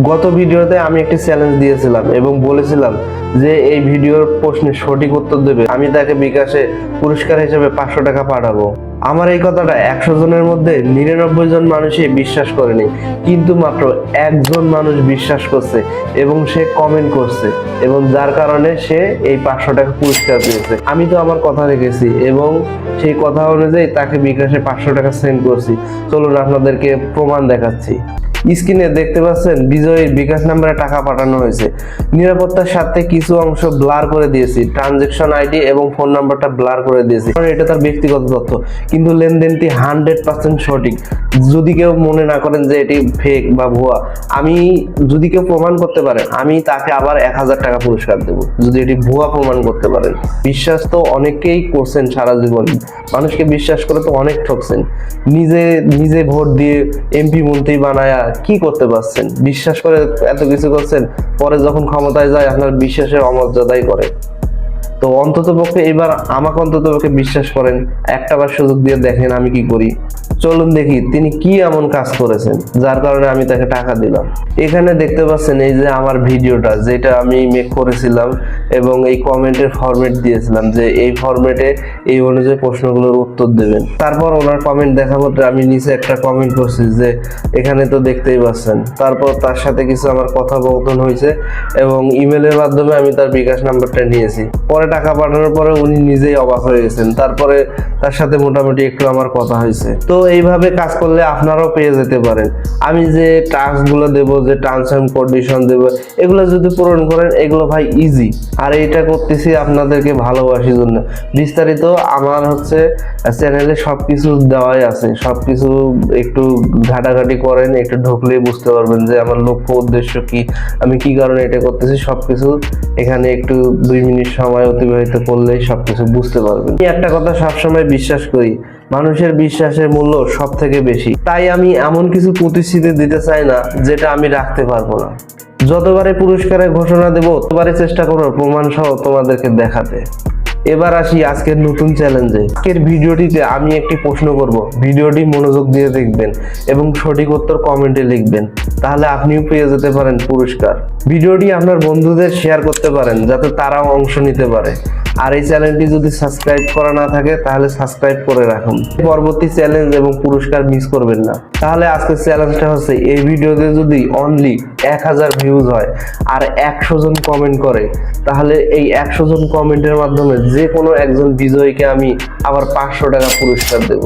গত ভিডিওতে আমি একটি চ্যালেঞ্জ দিয়েছিলাম এবং বলেছিলাম যে এই ভিডিওর প্রশ্নের সঠিক উত্তর দেবে আমি তাকে বিকাশে পুরস্কার হিসেবে 500 টাকা পাঠাবো। আমার এই কথাটা 100 জনের মধ্যে 99 জন মানুষই বিশ্বাস করেনি, কিন্তু মাত্র একজন মানুষ বিশ্বাস করছে এবং সে কমেন্ট করছে এবং যার কারণে সে এই 500 টাকা পুরস্কার পেয়েছে। আমি তো আমার কথা রেখেছি এবং সেই কথা অনুযায়ী তাকে বিকাশে 500 টাকা সেন্ড করছি। চলুন আপনাদেরকে প্রমাণ দেখাচ্ছি। স্ক্রিনে দেখতে পাচ্ছেন বিজয়ীর বিকাশ নাম্বারে টাকা পাঠানো হয়েছে। নিরাপত্তার সাথে কিছু অংশ ব্লার করে দিয়েছি, ট্রানজেকশন আইডি এবং ফোন নাম্বারটা ব্লার করে দিয়েছি, কারণ এটা তার ব্যক্তিগত তথ্য, কিন্তু লেনদেনটি 100% সঠিক। যদি কেউ মনে না করেন যে এটি ফেক বা ভুয়া, আমি যদি কেউ প্রমাণ করতে পারে আমি তাকে আবার 1000 টাকা পুরস্কার দেব, যদি এটি ভুয়া প্রমাণ করতে পারেন। বিশ্বাস তো অনেকেই করছেন সারা জীবন, মানুষকে বিশ্বাস করে তো অনেক ঠকছেন। নিজে ভোট দিয়ে এমপি মন্ত্রী বানায়া কি করতে পারছেন? বিশ্বাস করে এত কিছু করছেন, পরে যখন ক্ষমতায় যায় আপনার বিশ্বাসের অমর্যাদাই করে। তো অন্ততপক্ষে এবার আমাকে অন্ততপক্ষে বিশ্বাস করেন, একটাবার সুযোগ দিয়ে দেখেন আমি কি করি। চলুন দেখি তিনি কি এমন কাজ করেছেন যার কারণে আমি তাকে টাকা দিলাম। এখানে দেখতে পাচ্ছেন এই যে আমার ভিডিওটা যেটা আমি মেক করেছিলাম এবং এই কমেন্টের ফরম্যাট দিয়েছিলাম যে এই ফরম্যাটে এই অনুযায়ী প্রশ্নগুলোর উত্তর দেবেন। তারপর ওনার কমেন্ট দেখা মাত্র আমি নিচে একটা কমেন্ট করছি যে এখানে তো দেখতেই পাচ্ছেন। তারপর তার সাথে কিছু আমার কথোপকথন হয়েছে এবং ইমেলের মাধ্যমে আমি তার বিকাশ নাম্বারটা নিয়েছি। পরে টাকা পাঠানোর পরে উনি নিজেই অবাক হয়ে গেছেন। তারপরে তার সাথে মোটামুটি একটু আমার কথা হয়েছে। তো এইভাবে কাজ করলে আপনারাও পেয়ে যেতে পারেন। আমি যে টাস্কগুলো দেবো, যে টার্মস এন্ড কন্ডিশন দেবো, এগুলো যদি পূরণ করেন এগুলো ভাই ইজি। আর এইটা করতেছি আপনাদেরকে ভালোবাসির জন্য। বিস্তারিত আমার চ্যানেলে সবকিছু দেওয়াই আছে, সবকিছু একটু ঘাটাঘাটি করেন, একটু ঢুকলেই বুঝতে পারবেন যে আমার লক্ষ্য উদ্দেশ্য কি, আমি কি কারণে এটা করতেছি, সবকিছু এখানে একটু 2 মিনিট সময় অতিবাহিত করলেই সবকিছু বুঝতে পারবেন। আমি একটা কথা সবসময় বিশ্বাস করি, মানুষের বিশ্বাসের মূল্য সব থেকে বেশি। তাই আমি এমন কিছু প্রতিশ্রুতি দিতে চাই না যেটা আমি রাখতে পারবো না। যতবারে পুরস্কারের ঘোষণা দেব ততবারই চেষ্টা করব প্রমাণ সহ তোমাদেরকে দেখাতে। এবার আসি আজকের নতুন চ্যালেঞ্জে। আজকের ভিডিওটিতে আমি একটি প্রশ্ন করব, ভিডিওটি মনোযোগ দিয়ে দেখবেন এবং সঠিক উত্তর কমেন্টে লিখবেন, তাহলে আপনিও পেয়ে যেতে পারেন পুরস্কার। ভিডিওটি আপনার বন্ধুদের শেয়ার করতে পারেন যাতে তারাও অংশ নিতে পারে। আর এই চ্যানেলটি যদি সাবস্ক্রাইব করা না থাকে তাহলে সাবস্ক্রাইব করে রাখুন, পরবর্তী চ্যালেঞ্জ এবং পুরস্কার মিস করবেন না। তাহলে আজকের চ্যালেঞ্জটা হচ্ছে এই ভিডিওতে যদি অনলি 1000 ভিউজ হয় আর 100 জন কমেন্ট করে, তাহলে এই 100 জন কমেন্টের মাধ্যমে যে কোনো একজন বিজয়ীকে আমি আবার 500 টাকা পুরস্কার দেব।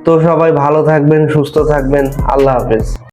তো সবাই ভালো থাকবেন, সুস্থ থাকবেন, আল্লাহ হাফেজ।